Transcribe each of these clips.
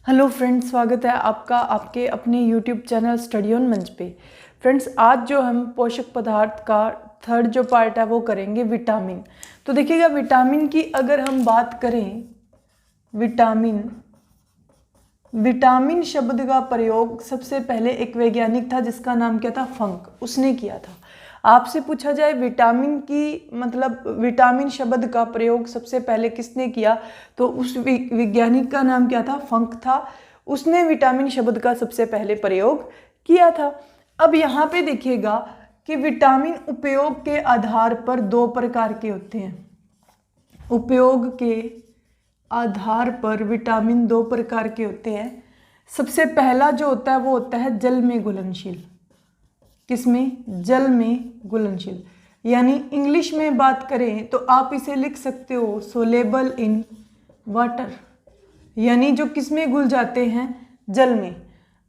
Hello friends, स्वागत है आपका आपके अपने यूट्यूब चैनल स्टडी ऑन मंच पे। फ्रेंड्स, आज जो हम पोषक पदार्थ का थर्ड जो पार्ट है वो करेंगे विटामिन। तो देखिएगा, विटामिन की अगर हम बात करें, विटामिन शब्द का प्रयोग सबसे पहले एक वैज्ञानिक था जिसका नाम क्या था, फंक, उसने किया था। आपसे पूछा जाए विटामिन की मतलब विटामिन शब्द का प्रयोग सबसे पहले किसने किया, तो उस वैज्ञानिक का नाम क्या था, फंक था। उसने विटामिन शब्द का सबसे पहले प्रयोग किया था। अब यहाँ पे देखिएगा कि विटामिन उपयोग के आधार पर दो प्रकार के होते हैं। उपयोग के आधार पर विटामिन दो प्रकार के होते हैं। सबसे पहला जो होता है वो होता है जल में घुलनशील। किसमें? जल में घुलनशील। यानी इंग्लिश में बात करें तो आप इसे लिख सकते हो सोलेबल इन वाटर, यानी जो किसमें घुल जाते हैं, जल में।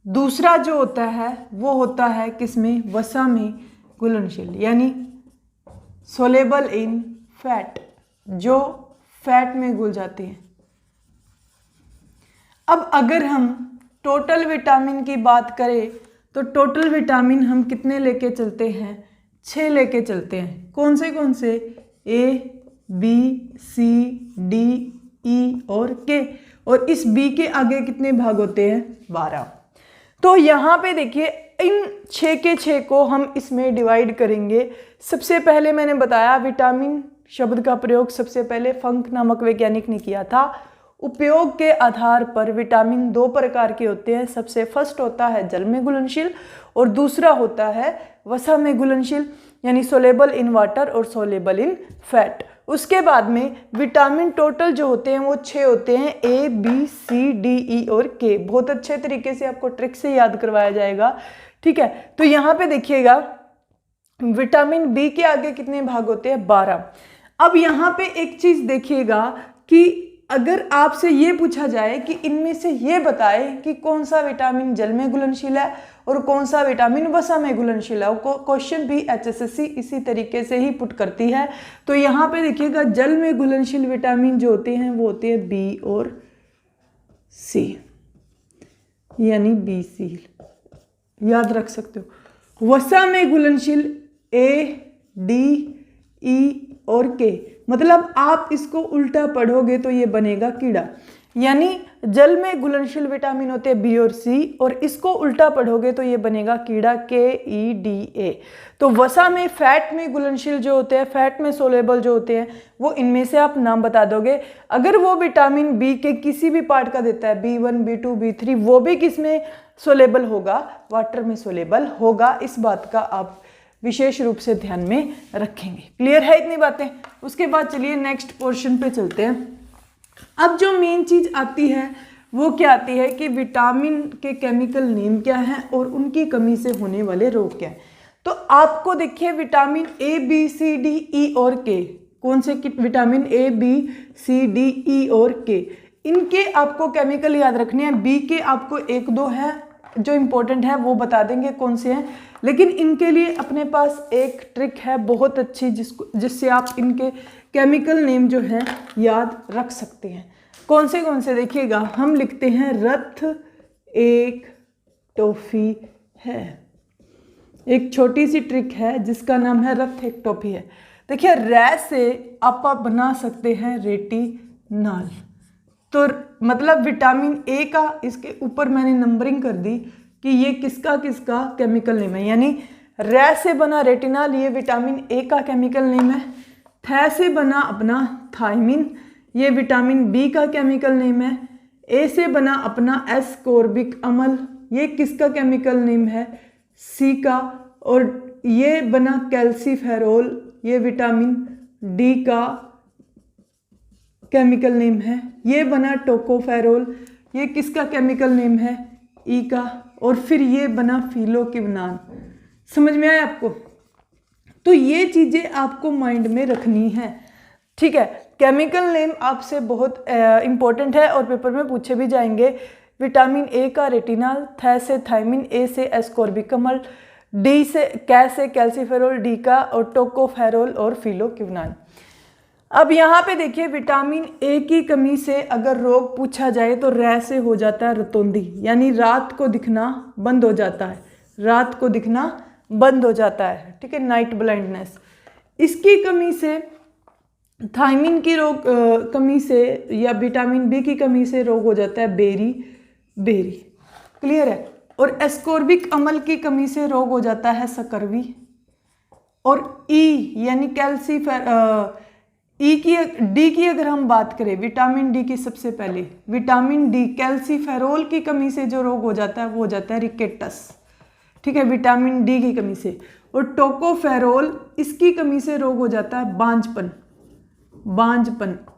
दूसरा जो होता है वो होता है किसमें, वसा में घुलनशील, यानी सोलेबल इन फैट, जो फैट में घुल जाते हैं। अब अगर हम टोटल विटामिन की बात करें तो टोटल विटामिन हम कितने लेके चलते हैं, 6 लेके चलते हैं। कौन से? ए, बी, सी, डी, ई और के। और इस बी के आगे कितने भाग होते हैं, 12। तो यहाँ पे देखिए, इन 6 के 6 को हम इसमें डिवाइड करेंगे। सबसे पहले मैंने बताया विटामिन शब्द का प्रयोग सबसे पहले फंक नामक वैज्ञानिक ने किया था। उपयोग के आधार पर विटामिन दो प्रकार के होते हैं। सबसे फर्स्ट होता है जल में घुलनशील और दूसरा होता है वसा में घुलनशील, यानी सोलेबल इन वाटर और सोलेबल इन फैट। उसके बाद में विटामिन टोटल जो होते हैं वो 6 होते हैं, ए, बी, सी, डी, ई और के। बहुत अच्छे तरीके से आपको ट्रिक से याद करवाया जाएगा, ठीक है। तो यहाँ पे देखिएगा विटामिन बी के आगे कितने भाग होते हैं, 12। अब यहाँ पे एक चीज देखिएगा कि अगर आपसे ये पूछा जाए कि इनमें से ये बताए कि कौन सा विटामिन जल में घुलनशील है और कौन सा विटामिन वसा में घुलनशील है, क्वेश्चन भी एचएसएससी इसी तरीके से ही पुट करती है। तो यहाँ पे देखिएगा जल में घुलनशील विटामिन जो होते हैं वो होते हैं बी और सी, यानी बी सी, याद रख सकते हो। वसा में घुलनशील ए, डी, ई और के। मतलब आप इसको उल्टा पढ़ोगे तो ये बनेगा कीड़ा, यानी जल में घुलनशील विटामिन होते हैं बी और सी, और इसको उल्टा पढ़ोगे तो ये बनेगा कीड़ा, के, ई, डी, ए। तो वसा में फैट में घुलनशील जो होते हैं, फैट में सोलेबल जो होते हैं, वो इनमें से आप नाम बता दोगे। अगर वो विटामिन बी के किसी भी पार्ट का देता है, B1, B2, B3, वो भी किस में सोलेबल होगा, वाटर में सोलेबल होगा। इस बात का आप विशेष रूप से ध्यान में रखेंगे। क्लियर है इतनी बातें? उसके बाद चलिए नेक्स्ट पोर्शन पे चलते हैं। अब जो मेन चीज आती है वो क्या आती है कि विटामिन के केमिकल नेम क्या है और उनकी कमी से होने वाले रोग क्या है। तो आपको देखिए vitamin A, B, C, D, E और के, कौन से vitamin A, B, C, D, E और के, इनके आपको केमिकल याद रखने हैं। बी के आपको 1-2 है जो इंपॉर्टेंट है, वो बता देंगे कौन से हैं, लेकिन इनके लिए अपने पास एक ट्रिक है बहुत अच्छी जिससे आप इनके केमिकल नेम जो है याद रख सकते हैं। कौन से देखिएगा, हम लिखते हैं रथ एक टॉफी है। एक छोटी सी ट्रिक है जिसका नाम है रथ एक टॉफी है। देखिए, रै से आप बना सकते हैं रेटिनॉल। तो मतलब विटामिन ए का, इसके ऊपर मैंने नंबरिंग कर दी कि ये किसका किसका केमिकल नेम है, यानी रै से बना रेटिनॉल, ये विटामिन ए का केमिकल नेम है। थ से बना अपना थायमिन, ये विटामिन बी का केमिकल नेम है। ए से बना अपना एस्कोर्बिक अम्ल, ये किसका केमिकल नेम है, सी का। और ये बना कैल्सीफेरोल, ये विटामिन डी का केमिकल नेम है। ये बना टोकोफेरोल, ये किसका केमिकल नेम है, ई का। और फिर ये बना फिलोक्विनान। समझ में आया आपको? तो ये चीजें आपको माइंड में रखनी है, ठीक है। केमिकल नेम आपसे बहुत इंपॉर्टेंट है और पेपर में पूछे भी जाएंगे। विटामिन ए का रेटिनॉल, थ से थायमिन, ए से एस्कोर्बिक अम्ल, डी से कैल्सीफेरोल, डी का, और टोकोफेरोल और फिलोक्विनान। अब यहाँ पे देखिए विटामिन ए की कमी से अगर रोग पूछा जाए तो रै से हो जाता है रतौंधी, यानी रात को दिखना बंद हो जाता है, रात को दिखना बंद हो जाता है, ठीक है, नाइट ब्लाइंडनेस। इसकी कमी से, थायमिन की कमी से या विटामिन बी की कमी से रोग हो जाता है बेरी बेरी, क्लियर है। और एस्कॉर्बिक अम्ल की कमी से रोग हो जाता है सकरवी। और ई यानी डी की अगर हम बात करें, विटामिन डी की सबसे पहले, विटामिन डी कैल्सीफेरोल की कमी से जो रोग हो जाता है वो हो जाता है रिकेटस, ठीक है, विटामिन डी की कमी से। और टोकोफेरोल, इसकी कमी से रोग हो जाता है बांझपन।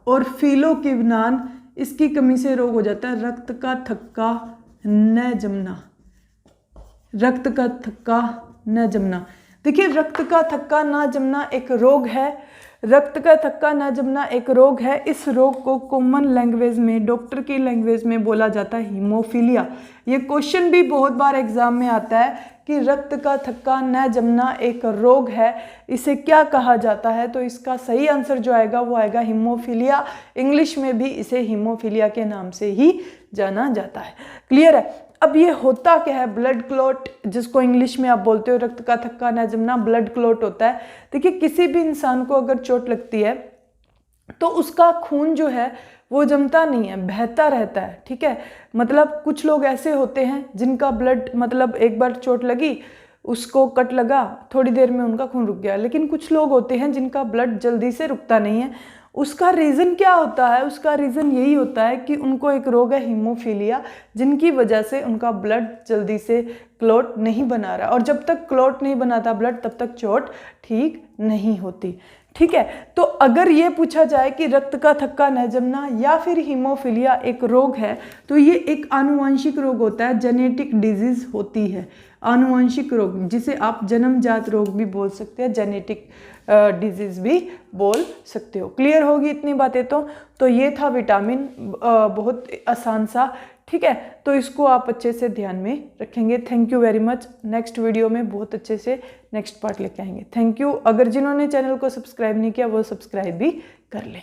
और फिलोक्विनान, इसकी कमी से रोग हो जाता है रक्त का थक्का न जमना, रक्त का थक्का न जमना। देखिए रक्त का थक्का न जमना एक रोग है, रक्त का थक्का न जमना एक रोग है। इस रोग को कॉमन लैंग्वेज में, डॉक्टर की लैंग्वेज में बोला जाता है हीमोफीलिया। ये क्वेश्चन भी बहुत बार एग्जाम में आता है कि रक्त का थक्का न जमना एक रोग है, इसे क्या कहा जाता है, तो इसका सही आंसर जो आएगा वो आएगा हीमोफीलिया। इंग्लिश में भी इसे हीमोफीलिया के नाम से ही जाना जाता है, क्लियर है। अब ये होता क्या है, ब्लड क्लॉट, जिसको इंग्लिश में आप बोलते हो रक्त का थक्का न जमना, ब्लड क्लॉट होता है। देखिए किसी भी इंसान को अगर चोट लगती है तो उसका खून जो है वो जमता नहीं है, बहता रहता है, ठीक है। मतलब कुछ लोग ऐसे होते हैं जिनका ब्लड, मतलब एक बार चोट लगी, उसको कट लगा, थोड़ी देर में उनका खून रुक गया। लेकिन कुछ लोग होते हैं जिनका ब्लड जल्दी से रुकता नहीं है। उसका रीज़न क्या होता है, उसका रीज़न यही होता है कि उनको एक रोग है हीमोफीलिया, जिनकी वजह से उनका ब्लड जल्दी से क्लॉट नहीं बना रहा, और जब तक क्लॉट नहीं बनाता ब्लड तब तक चोट ठीक नहीं होती, ठीक है। तो अगर ये पूछा जाए कि रक्त का थक्का न जमना या फिर हीमोफीलिया एक रोग है, तो ये एक आनुवंशिक रोग होता है, जेनेटिक डिजीज होती है, आनुवंशिक रोग, जिसे आप जन्मजात रोग भी बोल सकते हैं, जेनेटिक डिजीज भी बोल सकते हो। क्लियर होगी इतनी बातें तो ये था विटामिन, बहुत आसान सा, ठीक है। तो इसको आप अच्छे से ध्यान में रखेंगे। Thank you very much. Next video में बहुत अच्छे से नेक्स्ट पार्ट लेके आएंगे। Thank you. अगर जिन्होंने चैनल को सब्सक्राइब नहीं किया वो सब्सक्राइब भी कर लें।